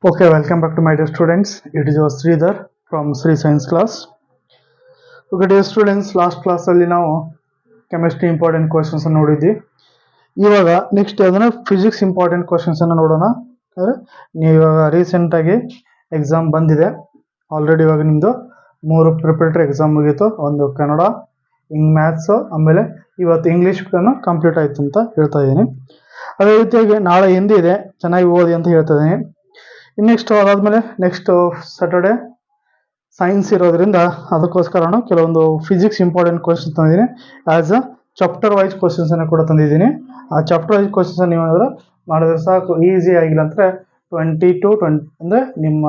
Okay, welcome back to my dear students. It is your Sridhar from Sri Science class. Okay, dear students, last class ಅಲ್ಲಿ ನಾವು chemistry important questions ಅನ್ನು ನೋಡಿದ್ವಿ. ಇವಾಗ next ಯಾವ್ದನ್ನ physics important questions ಅನ್ನು ನೋಡೋಣ. ನೀವು ಇವಾಗ ರೀಸೆಂಟ್ ಆಗಿ ಎಕ್ಸಾಮ್ ಬಂದಿದೆ. ಆಲ್ರೆಡಿ ಇವಾಗ ನಿಮ್ದು 3 ಪ್ರಿಪರೇಟರಿ ಎಕ್ಸಾಮ್ ಮುಗೀತು. ಒಂದು ಕನ್ನಡ, ಮ್ಯಾಥ್ಸ್, ಆಮೇಲೆ ಇವತ್ತು ಇಂಗ್ಲಿಷ್ ಕಂಪ್ಲೀಟ್ ಆಯ್ತು ಅಂತ ಹೇಳ್ತಾ ಇದ್ದೀನಿ. ಅದೇ ರೀತಿಯಾಗಿ ನಾಳೆ ಹಿಂದಿ ಇದೆ, ಚೆನ್ನಾಗಿ ಓದಿ ಅಂತ ಹೇಳ್ತಾ ಇದ್ದೀನಿ. ನೆಕ್ಸ್ಟ್ ಅದಾದ್ಮೇಲೆ ನೆಕ್ಸ್ಟ್ ಸ್ಯಾಟರ್ಡೆ ಸೈನ್ಸ್ ಇರೋದ್ರಿಂದ ಅದಕ್ಕೋಸ್ಕರ ಕೆಲವೊಂದು ಫಿಸಿಕ್ಸ್ ಇಂಪಾರ್ಟೆಂಟ್ ಕ್ವಶನ್ಸ್ ತಂದಿದ್ದೀನಿ. As a chapter wise questions ಅನ್ನು ಕೂಡ ತಂದಿದ್ದೀನಿ. ಆ ಚಾಪ್ಟರ್ ವೈಸ್ ಕ್ವಶನ್ಸ್ ನೀವು ಏನಾದರೂ ಮಾಡಿದ್ರೆ ಸಾಕು, ಈಸಿ ಆಗಿಲ್ಲ ಅಂದರೆ 20 to 20 ಅಂದರೆ ನಿಮ್ಮ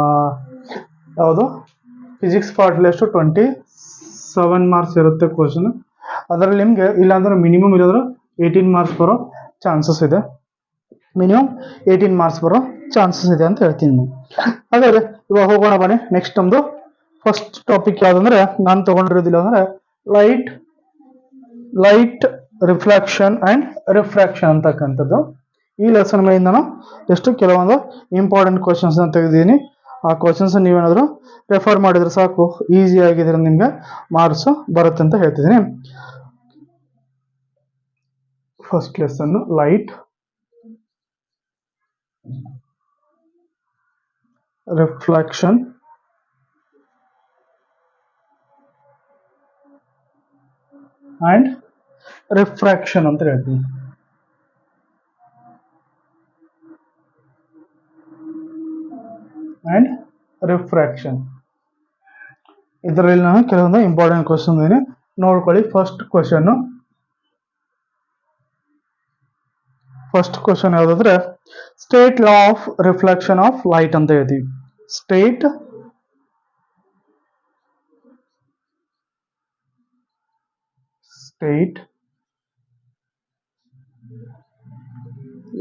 ಯಾವುದು ಫಿಸಿಕ್ಸ್ ಪಾರ್ಟ್ಲಿ ಅಷ್ಟು 27 ಮಾರ್ಕ್ಸ್ ಇರುತ್ತೆ ಕ್ವಶನ್. ಅದರಲ್ಲಿ ನಿಮಗೆ ಇಲ್ಲಾಂದ್ರೆ ಮಿನಿಮಮ್ ಇರೋದ್ರೆ 18 ಮಾರ್ಕ್ಸ್ ಬರೋ ಚಾನ್ಸಸ್ ಇದೆ. ಮಿನಿಮಮ್ 18 ಮಾರ್ಕ್ಸ್ ಬರೋ ಚಾನ್ಸಸ್ ಇದೆ ಅಂತ ಹೇಳ್ತೀನಿ. ಹಾಗಾದ್ರೆ ಇವಾಗ ಹೋಗೋಣ ಬನ್ನಿ. ನೆಕ್ಸ್ಟ್ ನಮ್ದು ಫಸ್ಟ್ ಟಾಪಿಕ್ ಯಾವ್ದಂದ್ರೆ ನಾನು ತಗೊಂಡಿರೋದಿಲ್ಲ ಅಂದ್ರೆ ಲೈಟ್ ರಿಫ್ಲೆಕ್ಷನ್ ಅಂಡ್ ರಿಫ್ರಾಕ್ಷನ್ ಅಂತಕ್ಕಂಥದ್ದು. ಈ ಲೆಸನ್ ಮೇಲಿಂದ ನಾನು ಎಷ್ಟು ಕೆಲವೊಂದು ಇಂಪಾರ್ಟೆಂಟ್ ಕ್ವಶನ್ಸ್ ಅಂತ ತೆಗೆದಿದ್ದೀನಿ. ಆ ಕ್ವಶನ್ಸ್ ನೀವೇನಾದರೂ ರೆಫರ್ ಮಾಡಿದ್ರೆ ಸಾಕು, ಈಸಿ ಆಗಿದ್ರೆ ನಿಮ್ಗೆ ಮಾರ್ಕ್ಸ್ ಬರುತ್ತೆ ಅಂತ ಹೇಳ್ತಿದ್ದೀನಿ. First lesson light reflection and refraction ಅಂತ ಹೇಳ್ತೀನಿ. ಅಂಡ್ ರಿಫ್ರಾಕ್ಷನ್ ಇದರಲ್ಲಿ ನಾನು ಕೆಲವೊಂದು ಇಂಪಾರ್ಟೆಂಟ್ ಕ್ವಶನ್ ಇದೆ, ನೋಡ್ಕೊಳ್ಳಿ. ಫಸ್ಟ್ ಕ್ವಶನ್ ಯಾವ್ದಾದ್ರೆ state law of reflection of light ಅಂತ ಹೇಳ್ತೀವಿ. State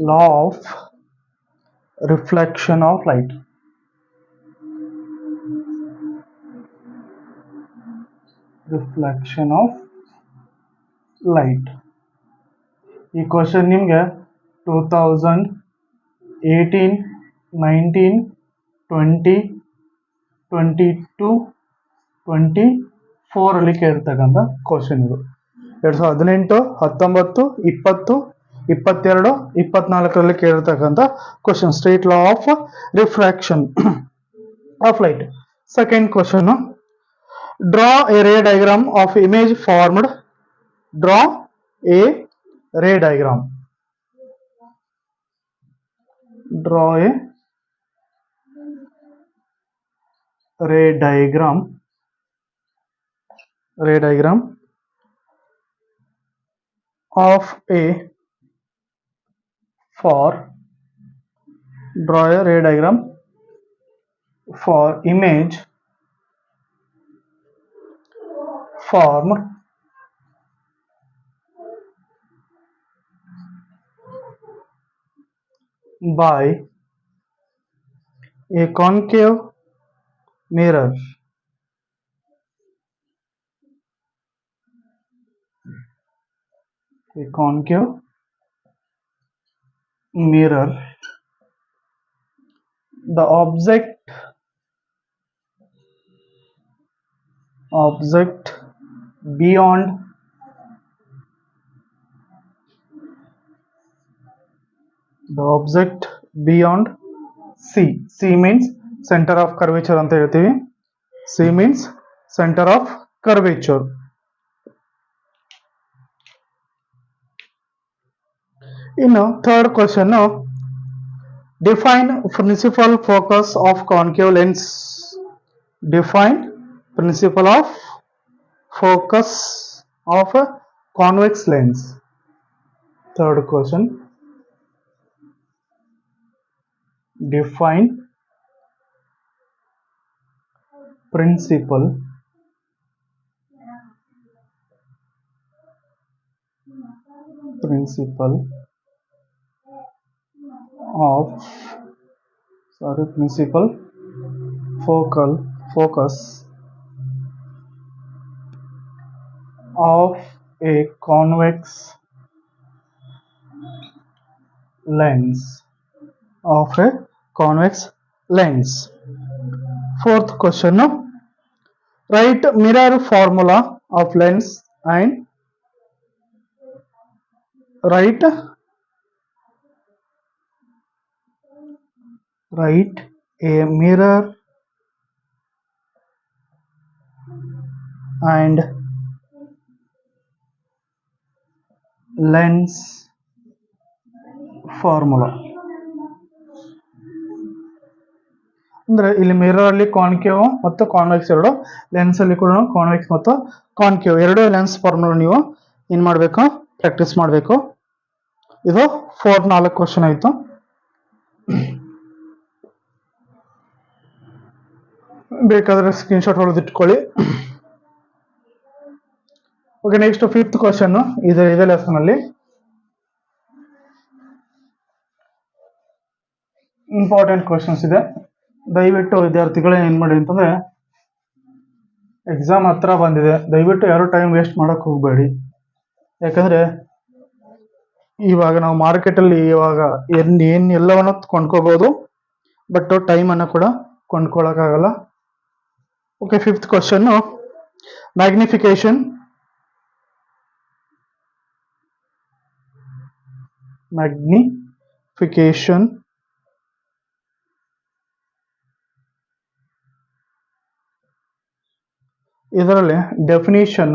law of reflection of light. Reflection of light. ಈ ಕ್ವಶನ್ ನಿಮ್ಗೆ 2018, 19, 20, 22, 24 ಅಲ್ಲಿ ಕೇಳಿರ್ತಕ್ಕಂಥ ಕ್ವಶನ್ ಇದು. 2018, 19, 20, 22, 24ರಲ್ಲಿ ಕೇಳಿರ್ತಕ್ಕಂಥ question. State law of refraction of light. Second question, draw a ray diagram of image formed. Draw a ray diagram. Draw a ray diagram of a for draw a ray diagram for image formed by a concave mirror. A concave mirror. The object beyond C. C means center of curvature ಅಂತ ಹೇಳ್ತೀವಿ. C means center of curvature. ಇನ್ನು third question, define principal focus of concave lens. Define principal of focus of convex lens. Third question, define principle focus of a convex lens. lens. Fourth question, write mirror formula of lens and write a mirror and lens formula. ಅಂದ್ರೆ ಇಲ್ಲಿ mirror ಅಲ್ಲಿ concave ಮತ್ತು convex ಎರಡು, lens ಅಲ್ಲಿ ಕೂಡ convex ಮತ್ತು concave ಎರಡು lens formula ನೀವು ಏನ್ ಮಾಡಬೇಕು, ಪ್ರಾಕ್ಟೀಸ್ ಮಾಡಬೇಕು. ಇದು 4 ಕ್ವಶನ್ ಆಯ್ತು. ಬೇಕಾದ್ರೆ ಸ್ಕ್ರೀನ್ಶಾಟ್ ಹೊಡೆದಿಟ್ಕೊಳ್ಳಿ. ಓಕೆ, ನೆಕ್ಸ್ಟ್ 5th ಕ್ವಶನ್ ಇದೇ ಲೆಸನ್ ಅಲ್ಲಿ ಇಂಪಾರ್ಟೆಂಟ್ ಕ್ವಶನ್ಸ್ ಇದೆ. ದಯವಿಟ್ಟು ವಿದ್ಯಾರ್ಥಿಗಳೇ ಏನ್ ಮಾಡಿ ಅಂತಂದ್ರೆ, ಎಕ್ಸಾಮ್ ಹತ್ರ ಬಂದಿದೆ, ದಯವಿಟ್ಟು ಯಾರು ಟೈಮ್ ವೇಸ್ಟ್ ಮಾಡಕ್ ಹೋಗ್ಬೇಡಿ. ಯಾಕಂದ್ರೆ ಇವಾಗ ನಾವು ಮಾರ್ಕೆಟ್ ಅಲ್ಲಿ ಇವಾಗ ಏನ್ ಎಲ್ಲವನ್ನ ಕೊಂಡ್ಕೋಬಹುದು, ಬಟ್ ಟೈಮ್ ಅನ್ನ ಕೂಡ ಕೊಂಡ್ಕೊಳಕ್ ಆಗಲ್ಲ. ಓಕೆ, 5th ಕ್ವಶನ್, ಮ್ಯಾಗ್ನಿಫಿಕೇಶನ್ ಇದರಲ್ಲಿ definition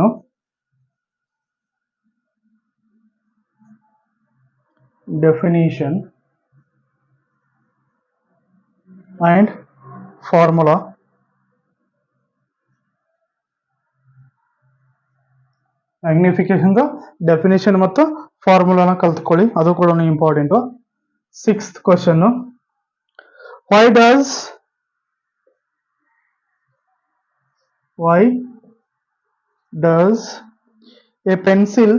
and formula. Magnification definition ಮತ್ತು ಫಾರ್ಮುಲಾನ ಕಲ್ತ್ಕೊಳ್ಳಿ, ಅದು ಕೂಡ important. 6th question, why does a pencil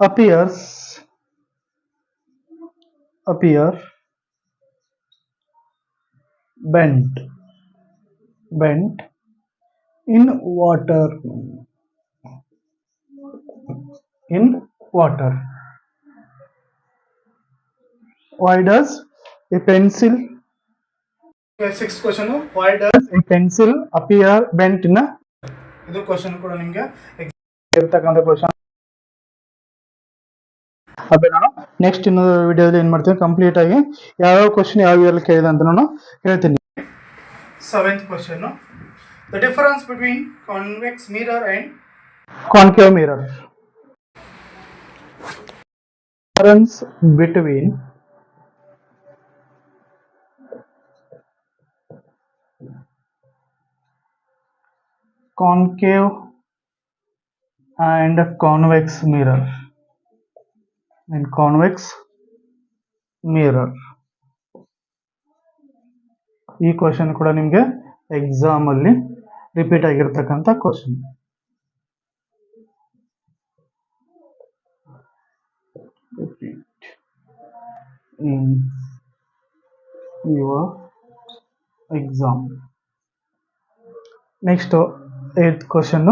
appear bent in water? Why does a pencil? 6th question, why does a pencil appear bent in a? ಇದು question ಕೂಡ ನಿಮಗೆ ಇರ್ತಕ್ಕಂಥ question. ಅದೇ ನಾನು next ಇನ್ನೊಂದು ವಿಡಿಯೋದಲ್ಲಿ ಏನ್ ಮಾಡ್ತೀನಿ, ಕಂಪ್ಲೀಟ್ ಆಗಿ ಯಾವ ಕ್ವಶನ್ ಯಾವ ಇಯರ್ ಕೇಳಿದೆ ಅಂತ ನಾನು ಹೇಳ್ತೀನಿ. 7th question, the difference between convex mirror and concave mirror. Difference between concave and convex mirror ಈ ಕ್ವಶನ್ ಕೂಡ ನಿಮಗೆ ಎಕ್ಸಾಮ್ ಅಲ್ಲಿ ರಿಪೀಟ್ ಆಗಿರ್ತಕ್ಕಂಥ question. in your exam. Next 8th question,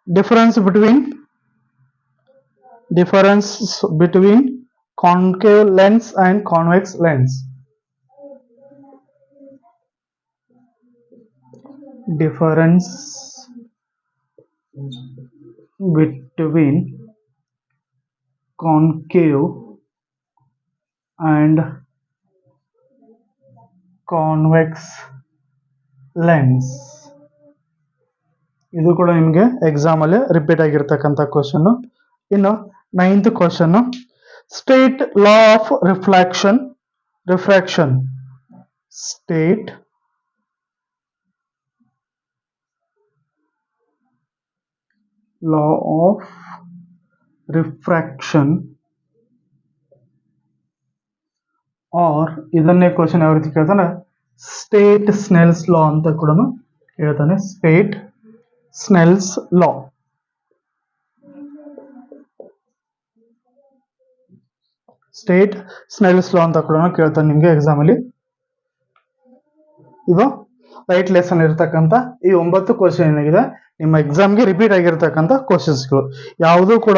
difference between concave lens and convex lens. Difference between concave and convex lens. ಇದು ಕೂಡ ನಿಮಗೆ exam ಅಲ್ಲಿ repeat ಆಗಿರ್ತಕ್ಕಂಥ ಕ್ವಶನ್. ಇನ್ನು 9th question, state law of refraction. State law of refraction, or ಇದನ್ನೇ question ಯಾವ ರೀತಿ ಕೇಳ್ತಾನೆ, ಸ್ಟೇಟ್ ಸ್ನೆಲ್ಸ್ ಲಾ ಅಂತ ಕೂಡ ಕೇಳ್ತಾನೆ. State Snell's law. ಅಂತ ಕೂಡ ಕೇಳ್ತಾನೆ ನಿಮ್ಗೆ ಎಕ್ಸಾಮ್ ಅಲ್ಲಿ. ಇದು ರೈಟ್ ಲೆಸನ್ ಇರ್ತಕ್ಕಂಥ ಈ 9 ಕ್ವಶನ್ ಏನಾಗಿದೆ ನಿಮ್ಮ ಎಕ್ಸಾಮ್ಗೆ ರಿಪೀಟ್ ಆಗಿರ್ತಕ್ಕಂಥ ಕ್ವಶನ್ಸ್ಗಳು. ಯಾವುದೂ ಕೂಡ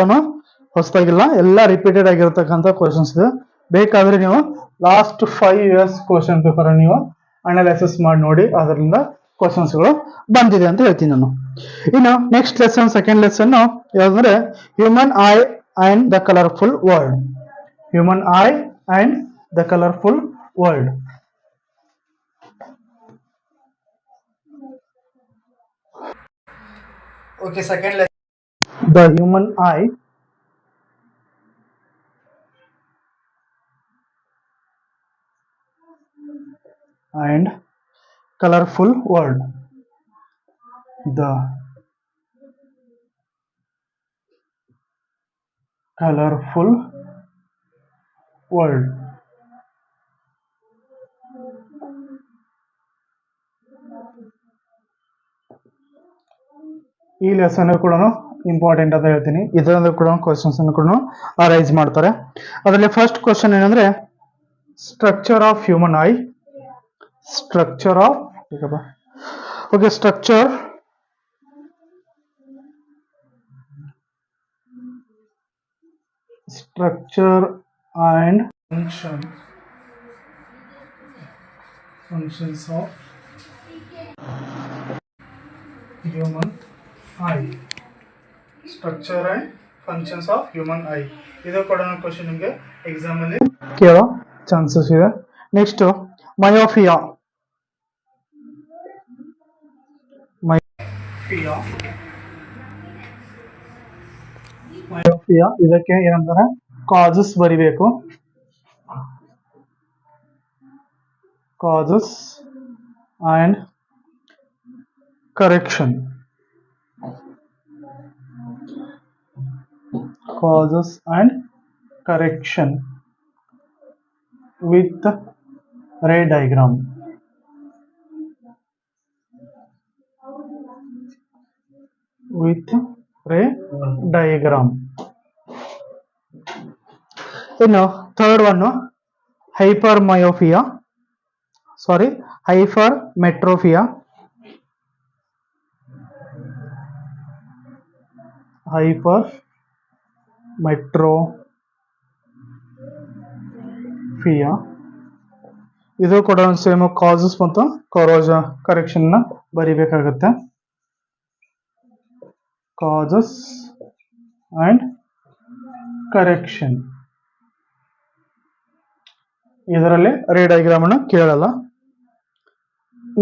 ಹೊಸದಾಗಿಲ್ಲ, ಎಲ್ಲ ರಿಪೀಟೆಡ್ ಆಗಿರತಕ್ಕಂಥ ಕ್ವಶನ್ಸ್ ಇದೆ. ಬೇಕಾದ್ರೆ ನೀವು ಲಾಸ್ಟ್ 5 years ಕ್ವಶನ್ ಪೇಪರ್ ನೀವು ಅನಾಲಿಸಿಸ್ ಮಾಡಿ ನೋಡಿ, ಅದರಿಂದ ಕ್ವಶನ್ಸ್ಗಳು ಬಂದಿದೆ ಅಂತ ಹೇಳ್ತೀನಿ ನಾನು. ಇನ್ನು ನೆಕ್ಸ್ಟ್ ಲೆಸನ್, ಸೆಕೆಂಡ್ ಲೆಸನ್ ಯಾವ್ದಂದ್ರೆ human eye and the colourful world. Human eye and the colourful world. Okay, second lesson, the human eye and colorful world. The colorful world. ಈ ಲೆಸನ್ ಕೂಡ ಇಂಪಾರ್ಟೆಂಟ್ ಅಂತ ಹೇಳ್ತೀನಿ. ಇದರಿಂದ ಕೂಡ ಕ್ವಶನ್ಸ್ ಕೂಡ arise ಮಾಡ್ತಾರೆ. ಅದರಲ್ಲಿ ಫಸ್ಟ್ ಕ್ವಶನ್ ಏನಂದ್ರೆ structure of human I. Structure of okay structure and functions of human eye. Structure and functions of human I. ಇದು ಕೂಡ ಕ್ವಶನ್ ನಿಮಗೆ ಎಕ್ಸಾಮ್ ಅಲ್ಲಿ ಕೇಳೋ ಚಾನ್ಸಸ್ ಇದೆ. Next myopia. ಮಯೋಫಿಯಾ ಇದಕ್ಕೆ ಏನಂತಾರೆ ಕಾಸಸ್ ಬರಿಬೇಕು. Causes and correction. Causes and correction with ray diagram. With ray diagram. Now third one, hypermetropia. hypermetropia. ಇದು ಕೂಡ ಸೇಮ್ ಕಾಸಸ್ ಮತ್ತು ಕರೆಕ್ಷನ್ ನ ಬರಿಬೇಕಾಗುತ್ತೆ. Causes and correction. ಇದರಲ್ಲಿ ರೇ ಡಯಾಗ್ರಾಮ್ ಅನ್ನು ಕೇಳಲ್ಲ.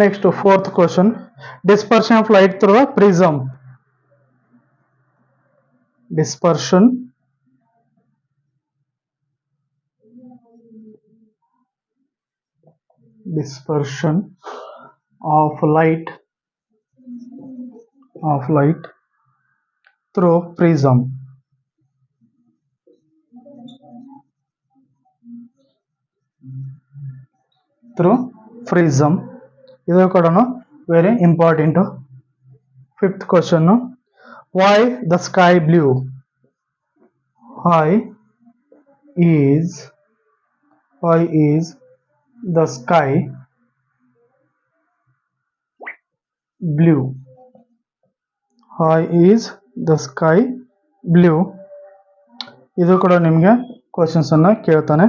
Next fourth question, dispersion of light through a prism. Dispersion of light through prism. ಇದು ಕೂಡ very important. Fifth question, why the sky blue? Why is the sky blue? Why is the sky blue? ಇದು ಕೂಡ ನಿಮಗೆ questions ಅನ್ನ ಕೇಳ್ತಾನೆ.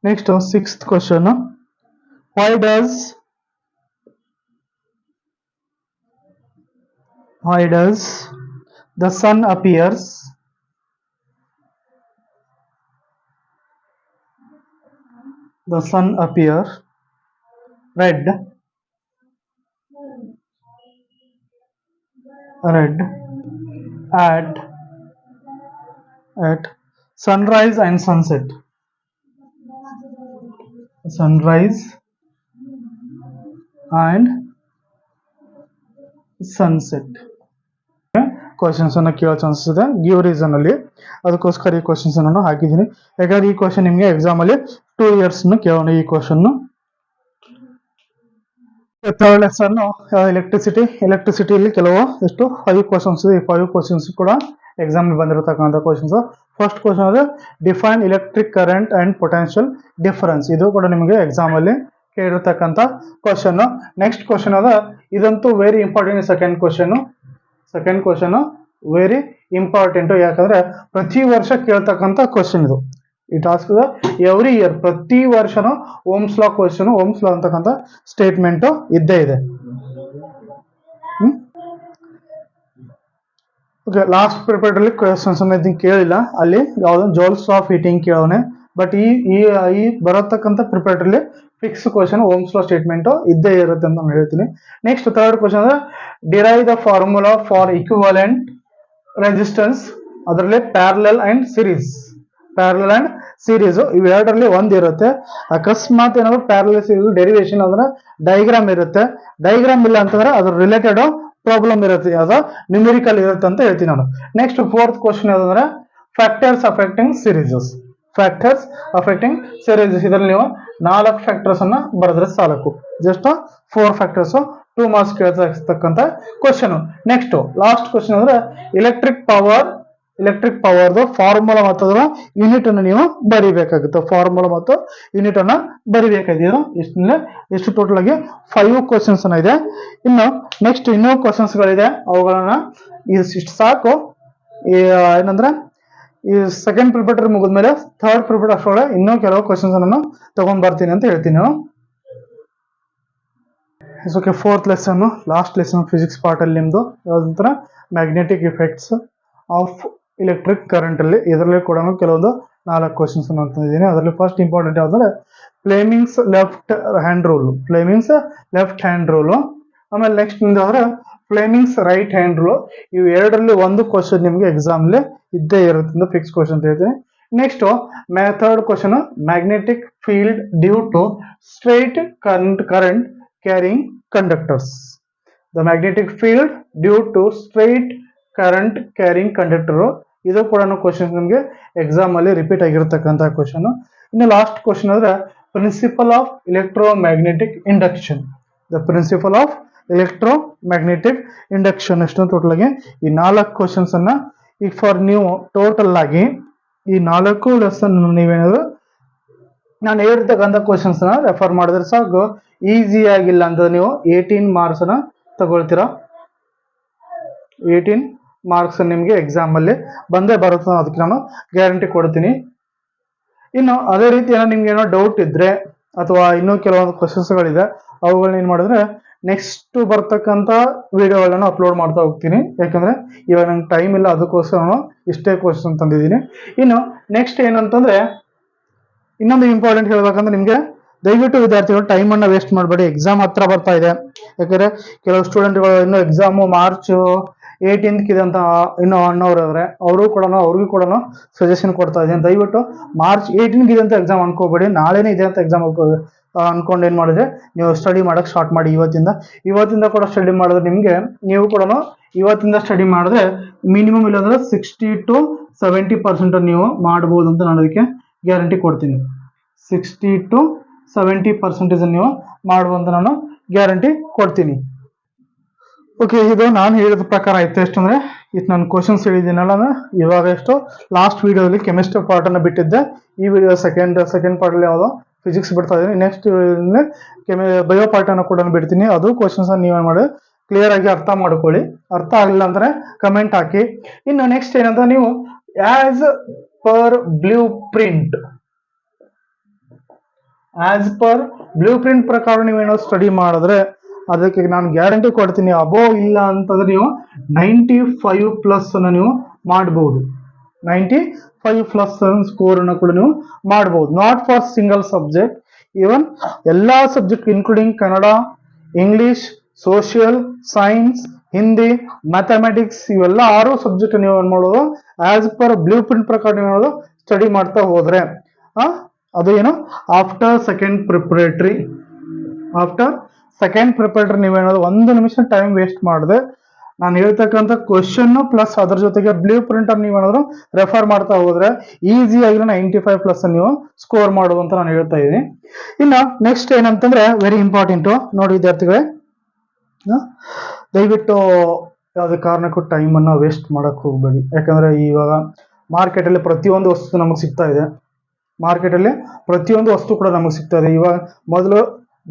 Next sixth question, why does the sun appears red at sunrise and sunset. Questions ಅನ್ನ ಕೇಳೋ chances ಇದೆ give reason ಅಲ್ಲಿ. ಅದಕ್ಕೋಸ್ಕರ ಈ ಕ್ವಶನ್ಸ್ ಅನ್ನು ಹಾಕಿದ್ದೀನಿ. ಯಾಕಂದ್ರೆ ಈ ಕ್ವಶನ್ ನಿಮಗೆ ಎಕ್ಸಾಮ್ ಅಲ್ಲಿ 2 years ಕೇಳೋಣ ಈ ಕ್ವಶನ್. ಥರ್ಡ್ ಲೆಸನ್ ಎಲೆಕ್ಟ್ರಿಸಿಟಿಯಲ್ಲಿ ಕೆಲವು 5 ಕ್ವಶನ್ಸ್ ಇದೆ. ಈ 5 ಕ್ವಶನ್ಸ್ ಕೂಡ ಎಕ್ಸಾಮ್ ಬಂದಿರತಕ್ಕಂಥ ಕ್ವಶನ್ಸ್. ಫಸ್ಟ್ ಕ್ವಶನ್ ಅಂದ್ರೆ define electric current and potential difference. ಇದು ಕೂಡ ನಿಮಗೆ ಎಕ್ಸಾಮ್ ಅಲ್ಲಿ ಕೇಳಿರ್ತಕ್ಕಂಥ ಕ್ವಶನ್. ನೆಕ್ಸ್ಟ್ ಕ್ವಶನ್ ಅದ, ಇದಂತೂ very important. Second question very important. ಯಾಕಂದ್ರೆ ಪ್ರತಿ ವರ್ಷ ಕೇಳ್ತಕ್ಕಂಥ ಕ್ವಶನ್ ಇದು. ಈ ಟಾಸ್ಕ್ ಎವ್ರಿ ಇಯರ್ ಪ್ರತಿ ವರ್ಷನೂ Ohm's law question, Ohm's law ಅಂತಕ್ಕಂಥ ಸ್ಟೇಟ್ಮೆಂಟ್ ಇದ್ದೇ ಇದೆ. ಓಕೆ, ಲಾಸ್ಟ್ ಪ್ರಿಪೇರ್ಡ್ ಕ್ವಶನ್ಸ್ ಕೇಳಿಲ್ಲ, ಅಲ್ಲಿ ಯಾವ್ದೊಂದು ಜೋಲ್ಸ್ ಆಫ್ ಹೀಟಿಂಗ್ ಕೇಳೋನೆ. ಬಟ್ ಈ ಬರತಕ್ಕಂಥ prepared fix question Ohm's law statement ಇದ್ದೇ ಇರುತ್ತೆ ಅಂತ ನಾನು ಹೇಳ್ತೀನಿ. ನೆಕ್ಸ್ಟ್ ಥರ್ಡ್ ಕ್ವಶನ್ ಅಂದ್ರೆ derive the formula for equivalent resistance. ಅದರಲ್ಲಿ parallel and series. Parallel and series ಇವೆರಡರಲ್ಲಿ ಒಂದಿರುತ್ತೆ. ಅಕಸ್ಮಾತ್ ಏನಾದ್ರು ಪ್ಯಾರಲಲ್ ಸೀರೀಸ್ ಡೆರಿವೇಶನ್ ಅಂದ್ರೆ ಡೈಗ್ರಾಮ್ ಇರುತ್ತೆ. ಡೈಗ್ರಾಮ್ ಇಲ್ಲ ಅಂತಂದ್ರೆ ಅದ್ರ ರಿಲೇಟೆಡ್ ಪ್ರಾಬ್ಲಮ್ ಇರುತ್ತೆ, ಯಾವ್ದೋ ನ್ಯೂಮೆರಿಕಲ್ ಇರುತ್ತೆ ಅಂತ ಹೇಳ್ತೀನಿ ನಾನು. ನೆಕ್ಸ್ಟ್ ಫೋರ್ತ್ ಕ್ವಶನ್ ಯಾವ್ದಂದ್ರೆ factors affecting series. Factors affecting series ಇದರಲ್ಲಿ ನೀವು 4 ಫ್ಯಾಕ್ಟರ್ಸ್ ಅನ್ನ ಬರೆದ್ರೆ ಸಾಕು. ಜಸ್ಟ್ 4 ಫ್ಯಾಕ್ಟರ್ಸ್ 2 ಮಾರ್ಕ್ಸ್ ಕೇಳ್ತಕ್ಕಂಥ ಕ್ವಶನ್. ನೆಕ್ಸ್ಟ್ ಲಾಸ್ಟ್ ಕ್ವಶನ್ ಅಂದ್ರೆ ಎಲೆಕ್ಟ್ರಿಕ್ ಪವರ್ದು ಫಾರ್ಮುಲಾ ಮತ್ತು ಅದರ ಯೂನಿಟ್ ಅನ್ನು ನೀವು ಬರಿಬೇಕಾಗುತ್ತೆ. ಫಾರ್ಮುಲಾ ಮತ್ತು ಯೂನಿಟ್ ಅನ್ನ ಬರಿಬೇಕಾಗಿದೆ. ಎಷ್ಟು ಟೋಟಲ್ ಆಗಿ 5 ಕ್ವಶನ್ಸ್ ಇದೆ. ಇನ್ನು ನೆಕ್ಸ್ಟ್ ಇನ್ನೂ ಕ್ವಶನ್ಸ್ ಗಳಿದೆ, ಅವುಗಳನ್ನ ಇಷ್ಟು ಸಾಕು. ಏನಂದ್ರೆ ಈ ಸೆಕೆಂಡ್ ಪ್ರಿಪೇಟರ್ ಮುಗಿದ್ಮೇಲೆ ಥರ್ಡ್ ಪ್ರಿಪೇಟರ್ ಅಷ್ಟೊಳಗೆ ಇನ್ನೂ ಕೆಲವು ಕ್ವಶನ್ಸ್ ಅನ್ನು ತಗೊಂಡ್ ಬರ್ತೀನಿ ಅಂತ ಹೇಳ್ತೀನಿ ನಾನು. Okay, fourth lesson, last lesson physics part ಅಲ್ಲಿ ನಿಮ್ದು ಯಾವ್ದಂತರ magnetic effects of electric current ಅಲ್ಲಿ. ಇದರಲ್ಲಿ ಕೂಡ ಕೆಲವೊಂದು 4 ಕ್ವಶನ್ಸ್ ಅಂತಂದಿದ್ದೀನಿ. ಅದರಲ್ಲಿ ಫಸ್ಟ್ ಇಂಪಾರ್ಟೆಂಟ್ ಯಾವ್ದಂದ್ರೆ ಫ್ಲೇಮಿಂಗ್ಸ್ ಲೆಫ್ಟ್ ಹ್ಯಾಂಡ್ ರೂಲ್. ಆಮೇಲೆ ನೆಕ್ಸ್ಟ್ ನಿಮ್ದಾದ್ರೆ ಫ್ಲೇಮಿಂಗ್ಸ್ ರೈಟ್ ಹ್ಯಾಂಡ್ ರೂಲ್. ಇವು ಎರಡರಲ್ಲಿ ಒಂದು ಕ್ವಶನ್ ನಿಮ್ಗೆ ಎಕ್ಸಾಮ್ ಅಲ್ಲಿ ಇದ್ದೇ ಇರುತ್ತೆ, ಫಿಕ್ಸ್ ಕ್ವಶನ್ ಅಂತ ಹೇಳ್ತೀನಿ. Next third question magnetic field due to straight current carrying conductors. The magnetic field due to straight current carrying conductor. ಇದು ಕೂಡ ಕ್ವಶನ್ ನಿಮಗೆ ಎಕ್ಸಾಮ್ ಅಲ್ಲಿ ರಿಪೀಟ್ ಆಗಿರತಕ್ಕಂಥ ಕ್ವಶನ್. ಇನ್ನು ಲಾಸ್ಟ್ ಕ್ವಶನ್ ಅಂದ್ರೆ principle of electromagnetic induction. The principle of electromagnetic induction. ಎಷ್ಟು total ಆಗಿ ಈ 4 ಕ್ವಶನ್ಸ್ ಅನ್ನ ಈಗ ಫಾರ್ ನೀವು ಟೋಟಲ್ ಆಗಿ ಈ 4 ಲೆಸನ್ ನೀವೇನಾದ್ರು ನಾನು ಹೇಳಿರ್ತಕ್ಕಂಥ ಕ್ವಶನ್ಸ್ ನ ರೆಫರ್ ಮಾಡಿದ್ರೆ ಸಾಕು. ಈಸಿ ಆಗಿಲ್ಲ ಅಂತ ನೀವು 18 ಮಾರ್ಕ್ಸ್ ಅನ್ನ ತಗೊಳ್ತೀರಾ. 18 ಮಾರ್ಕ್ಸ್ ನಿಮ್ಗೆ ಎಕ್ಸಾಮ್ ಅಲ್ಲಿ ಬಂದೇ ಬರುತ್ತೆ, ಅದಕ್ಕೆ ನಾನು ಗ್ಯಾರಂಟಿ ಕೊಡ್ತೀನಿ. ಇನ್ನು ಅದೇ ರೀತಿ ನಿಮ್ಗೆ ಏನೋ ಡೌಟ್ ಇದ್ರೆ ಅಥವಾ ಇನ್ನೂ ಕೆಲವೊಂದು ಕ್ವಶನ್ಸ್ ಗಳಿದೆ, ಅವುಗಳನ್ನ ಏನ್ ಮಾಡಿದ್ರೆ ನೆಕ್ಸ್ಟ್ ಬರ್ತಕ್ಕಂಥ ವಿಡಿಯೋಗಳನ್ನ ಅಪ್ಲೋಡ್ ಮಾಡ್ತಾ ಹೋಗ್ತೀನಿ. ಯಾಕಂದ್ರೆ ಇವಾಗ ನಂಗೆ ಟೈಮ್ ಇಲ್ಲ, ಅದಕ್ಕೋಸ್ಕರ ನಾನು ಇಷ್ಟೇ ಕ್ವಶನ್ ತಂದಿದ್ದೀನಿ. ಇನ್ನು ನೆಕ್ಸ್ಟ್ ಏನಂತಂದ್ರೆ ಇನ್ನೊಂದು ಇಂಪಾರ್ಟೆಂಟ್ ಹೇಳ್ಬೇಕಂದ್ರೆ ನಿಮ್ಗೆ ದಯವಿಟ್ಟು ವಿದ್ಯಾರ್ಥಿಗಳು ಟೈಮ್ ಅನ್ನ ವೇಸ್ಟ್ ಮಾಡಬೇಡಿ. ಎಕ್ಸಾಮ್ ಹತ್ರ ಬರ್ತಾ ಇದೆ. ಯಾಕಂದ್ರೆ ಕೆಲವು ಸ್ಟೂಡೆಂಟ್ಗಳು ಇನ್ನು ಎಕ್ಸಾಮು ಮಾರ್ಚ್ 18th ಇದೆ ಅಂತ ಇನ್ನೂ ಅಣ್ಣವ್ರವ್ರೆ, ಅವ್ರಿಗೂ ಕೂಡ ಸಜೆಷನ್ ಕೊಡ್ತಾ ಇದ್ದೀನಿ. ದಯವಿಟ್ಟು ಮಾರ್ಚ್ 18th ಇದೆ ಅಂತ ಎಕ್ಸಾಮ್ ಅನ್ಕೋಬೇಡಿ. ನಾಳೆನೇ ಇದೆ ಅಂತ ಎಕ್ಸಾಮ್ ಅನ್ಕೊಂಡು ಏನ್ ಮಾಡಿದ್ರೆ ನೀವು ಸ್ಟಡಿ ಮಾಡಕ್ ಸ್ಟಾರ್ಟ್ ಮಾಡಿ. ಇವತ್ತಿಂದ ಕೂಡ ಸ್ಟಡಿ ಮಾಡಿದ್ರೆ ನಿಮ್ಗೆ ನೀವು ಕೂಡ ಇವತ್ತಿಂದ ಸ್ಟಡಿ ಮಾಡಿದ್ರೆ ಮಿನಿಮಮ್ ಇಲ್ಲಾಂದ್ರೆ 60 to 70% ನೀವು ಮಾಡಬಹುದು ಅಂತ ನಾನು ಅದಕ್ಕೆ ಗ್ಯಾರಂಟಿ ಕೊಡ್ತೀನಿ. 60 to 70% ನೀವು ಮಾಡುವಂತ ನಾನು ಗ್ಯಾರಂಟಿ ಕೊಡ್ತೀನಿ. ಓಕೆ, ಇದು ನಾನು ಹೇಳಿದ ಪ್ರಕಾರ ಆಯ್ತು. ಎಷ್ಟು ಅಂದ್ರೆ ಇದು ನಾನು ಕ್ವಶನ್ಸ್ ಹೇಳಿದ್ದೀನಲ್ಲ, ಇವಾಗ ಎಷ್ಟು ಲಾಸ್ಟ್ ವಿಡಿಯೋದಲ್ಲಿ ಕೆಮಿಸ್ಟ್ರಿ ಪಾರ್ಟ್ ಅನ್ನು ಬಿಟ್ಟಿದ್ದೆ. ಈ ವಿಡಿಯೋ ಸೆಕೆಂಡ್ ಪಾರ್ಟ್ ಅಲ್ಲಿ ಯಾವ್ದೋ ಫಿಸಿಕ್ಸ್ ಬಿಡ್ತಾ ಇದ್ದೀನಿ. ನೆಕ್ಸ್ಟ್ ಬಯೋ ಪಾರ್ಟ್ ಅನ್ನು ಕೂಡ ಬಿಡ್ತೀನಿ. ಅದು ಕ್ವಶನ್ಸ್ ನೀವೇನ್ ಮಾಡಿ ಕ್ಲಿಯರ್ ಆಗಿ ಅರ್ಥ ಮಾಡ್ಕೊಳ್ಳಿ. ಅರ್ಥ ಆಗಲಿಲ್ಲ ಅಂದ್ರೆ ಕಮೆಂಟ್ ಹಾಕಿ. ಇನ್ನು ನೆಕ್ಸ್ಟ್ ಏನಂತ ನೀವು ಆಸ್ ಪರ್ ಬ್ಲೂ ಪ್ರಿಂಟ್ ಪ್ರಕಾರ ನೀವೇನೋ ಸ್ಟಡಿ ಮಾಡಿದ್ರೆ ಅದಕ್ಕೆ ನಾನು ಗ್ಯಾರಂಟಿ ಕೊಡ್ತೀನಿ. ಅಬೋವ್ ಇಲ್ಲ ಅಂತಂದ್ರೆ ನೀವು 95+ ಅನ್ನು ನೀವು ಮಾಡಬಹುದು. 95+ ಸ್ಕೋರ್ ಅನ್ನು ಕೂಡ ನೀವು ಮಾಡಬಹುದು. Not for single subject, even ಎಲ್ಲಾ subject including Kannada, English, social, science, Hindi, mathematics ಇವೆಲ್ಲ 6 ಸಬ್ಜೆಕ್ಟ್ ನೀವು ಏನ್ ಮಾಡೋದು ಆಸ್ ಪರ್ ಬ್ಲೂ ಪ್ರಿಂಟ್ ಪ್ರಕಾರ ನೀವು ಸ್ಟಡಿ ಮಾಡ್ತಾ ಹೋದ್ರೆ ಅದು ಏನು ಆಫ್ಟರ್ ಸೆಕೆಂಡ್ ಪ್ರಿಪರೇಟರಿ ನೀವೇನಾದ್ರು 1 ನಿಮಿಷ ಟೈಮ್ ವೇಸ್ಟ್ ಮಾಡದೆ ನಾನು ಹೇಳ್ತಕ್ಕಂಥ ಕ್ವಶನ್ ಪ್ಲಸ್ ಅದ್ರ ಜೊತೆಗೆ ಬ್ಲೂ ಪ್ರಿಂಟ್ ಅನ್ನು ನೀವೇನಾದ್ರು ರೆಫರ್ ಮಾಡ್ತಾ ಹೋದ್ರೆ ಈಸಿಯಾಗಿ 95+ ನೀವು ಸ್ಕೋರ್ ಮಾಡುವಂತ ನಾನು ಹೇಳ್ತಾ ಇದ್ದೀನಿ. ಇನ್ನು ನೆಕ್ಸ್ಟ್ ಏನಂತಂದ್ರೆ ವೆರಿ ಇಂಪಾರ್ಟೆಂಟ್ ನೋಡಿ ವಿದ್ಯಾರ್ಥಿಗಳೇ, ದಯವಿಟ್ಟು ಯಾವುದೇ ಕಾರಣಕ್ಕೂ ಟೈಮ್ ಅನ್ನ ವೇಸ್ಟ್ ಮಾಡಕ್ ಹೋಗ್ಬೇಡಿ. ಯಾಕಂದ್ರೆ ಇವಾಗ ಮಾರ್ಕೆಟ್ ಅಲ್ಲಿ ಪ್ರತಿಯೊಂದು ವಸ್ತು ನಮಗೆ ಸಿಗ್ತಾ ಇದೆ. ಇವಾಗ ಮೊದಲು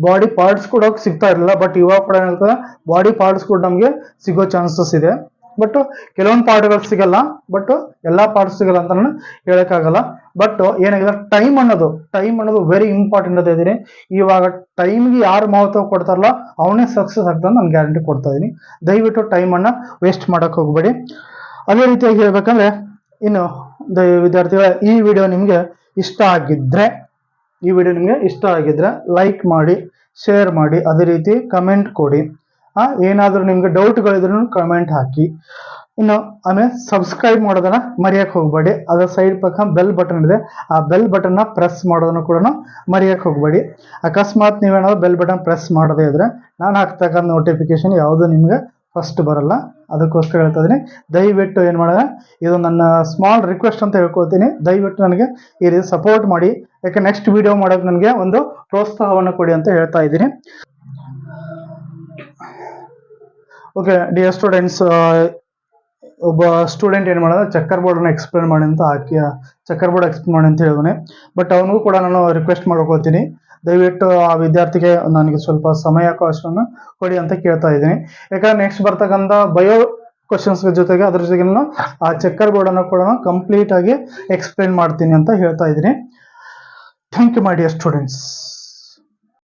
ಬಾಡಿ ಪಾರ್ಟ್ಸ್ ಕೂಡ ಸಿಗ್ತಾ ಇರಲಿಲ್ಲ, ಬಟ್ ಇವಾಗ ಕೂಡ ಏನಾಗ್ತದೆ ಬಾಡಿ ಪಾರ್ಟ್ಸ್ ಕೂಡ ನಮಗೆ ಸಿಗೋ ಚಾನ್ಸಸ್ ಇದೆ. ಬಟ್ ಕೆಲವೊಂದು ಪಾಠಗಳು ಸಿಗಲ್ಲ, ಬಟ್ ಎಲ್ಲಾ ಪಾಠ ಸಿಗಲ್ಲ ಅಂತ ನಾನು ಹೇಳಕ್ಕಾಗಲ್ಲ. ಬಟ್ ಏನಾಗಿದೆ, ಟೈಮ್ ಅನ್ನೋದು ವೆರಿ ಇಂಪಾರ್ಟೆಂಟ್ ಅಂತ ಇದ್ದೀನಿ. ಇವಾಗ ಟೈಮ್ಗೆ ಯಾರು ಮಹತ್ವ ಕೊಡ್ತಾರಲ್ಲ ಅವನೇ ಸಕ್ಸಸ್ ಆಗ್ತಾನೆ ನಾನು ಗ್ಯಾರಂಟಿ ಕೊಡ್ತಾ ಇದೀನಿ. ದಯವಿಟ್ಟು ಟೈಮ್ ಅನ್ನ ವೇಸ್ಟ್ ಮಾಡಕ್ ಹೋಗ್ಬೇಡಿ. ಅದೇ ರೀತಿಯಾಗಿ ಹೇಳ್ಬೇಕಂದ್ರೆ, ಇನ್ನು ವಿದ್ಯಾರ್ಥಿಗಳ ಈ ವಿಡಿಯೋ ನಿಮ್ಗೆ ಇಷ್ಟ ಆಗಿದ್ರೆ ಲೈಕ್ ಮಾಡಿ, ಶೇರ್ ಮಾಡಿ, ಅದೇ ರೀತಿ ಕಮೆಂಟ್ ಕೊಡಿ. ಏನಾದ್ರೂ ನಿಮ್ಗೆ ಡೌಟ್ಗಳಿದ್ರು ಕಮೆಂಟ್ ಹಾಕಿ. ಇನ್ನು ಆಮೇಲೆ ಸಬ್ಸ್ಕ್ರೈಬ್ ಮಾಡೋದನ್ನ ಮರೆಯಕ್ಕೆ ಹೋಗ್ಬೇಡಿ. ಅದರ ಸೈಡ್ ಪಕ್ಕ ಬೆಲ್ ಬಟನ್ ಇದೆ, ಆ ಬೆಲ್ ಬಟನ್ ನ ಪ್ರೆಸ್ ಮಾಡೋದನ್ನು ಕೂಡ ಮರೆಯಕ್ಕೆ ಹೋಗ್ಬೇಡಿ. ಅಕಸ್ಮಾತ್ ನೀವೇನಾದ್ರು ಬೆಲ್ ಬಟನ್ ಪ್ರೆಸ್ ಮಾಡದೇ ಇದ್ರೆ ನಾನು ಹಾಕ್ತಕ್ಕಂಥ ನೋಟಿಫಿಕೇಶನ್ ಯಾವುದು ನಿಮ್ಗೆ ಫಸ್ಟ್ ಬರಲ್ಲ. ಅದಕ್ಕೋಸ್ಕರ ಹೇಳ್ತಾ ಇದೀನಿ, ದಯವಿಟ್ಟು ಏನ್ ಮಾಡೋಣ, ಇದು ನನ್ನ ಸ್ಮಾಲ್ ರಿಕ್ವೆಸ್ಟ್ ಅಂತ ಹೇಳ್ಕೊಳ್ತೀನಿ. ದಯವಿಟ್ಟು ನನಗೆ ಈ ರೀತಿ ಸಪೋರ್ಟ್ ಮಾಡಿ, ಯಾಕೆ ನೆಕ್ಸ್ಟ್ ವಿಡಿಯೋ ಮಾಡೋಕೆ ನನಗೆ ಒಂದು ಪ್ರೋತ್ಸಾಹವನ್ನು ಕೊಡಿ ಅಂತ ಹೇಳ್ತಾ ಇದ್ದೀನಿ. ಓಕೆ ಡಿಯರ್ ಸ್ಟೂಡೆಂಟ್ಸ್, ಒಬ್ಬ ಸ್ಟೂಡೆಂಟ್ ಏನ್ ಮಾಡೋದು, ಚೆಕ್ಕರ್ ಬೋರ್ಡ್ ಅನ್ನು ಎಕ್ಸ್ಪ್ಲೇನ್ ಮಾಡಿ ಅಂತ ಹಾಕಿ, ಚೆಕ್ಕರ್ ಬೋರ್ಡ್ ಎಕ್ಸ್ಪ್ಲೇನ್ ಮಾಡಿ ಅಂತ ಹೇಳಿದಾನೆ. ಬಟ್ ಅವನಿಗೂ ಕೂಡ ನಾನು ರಿಕ್ವೆಸ್ಟ್ ಮಾಡ್ಕೊಳ್ತೀನಿ, ದಯವಿಟ್ಟು ಆ ವಿದ್ಯಾರ್ಥಿಗೆ ನನಗೆ ಸ್ವಲ್ಪ ಸಮಯಾವಕಾಶವನ್ನು ಕೊಡಿ ಅಂತ ಕೇಳ್ತಾ ಇದ್ದೀನಿ. ಯಾಕಂದ್ರೆ ನೆಕ್ಸ್ಟ್ ಬರ್ತಕ್ಕಂಥ ಬಯೋ ಕ್ವಶನ್ಸ್ ಜೊತೆಗೆ ಅದ್ರ ಜೊತೆಗೆ ನಾನು ಆ ಚೆಕ್ಕರ್ ಬೋರ್ಡ್ ಅನ್ನು ಕೂಡ ಕಂಪ್ಲೀಟ್ ಆಗಿ ಎಕ್ಸ್ಪ್ಲೇನ್ ಮಾಡ್ತೀನಿ ಅಂತ ಹೇಳ್ತಾ ಇದ್ದೀನಿ. Thank you my dear students.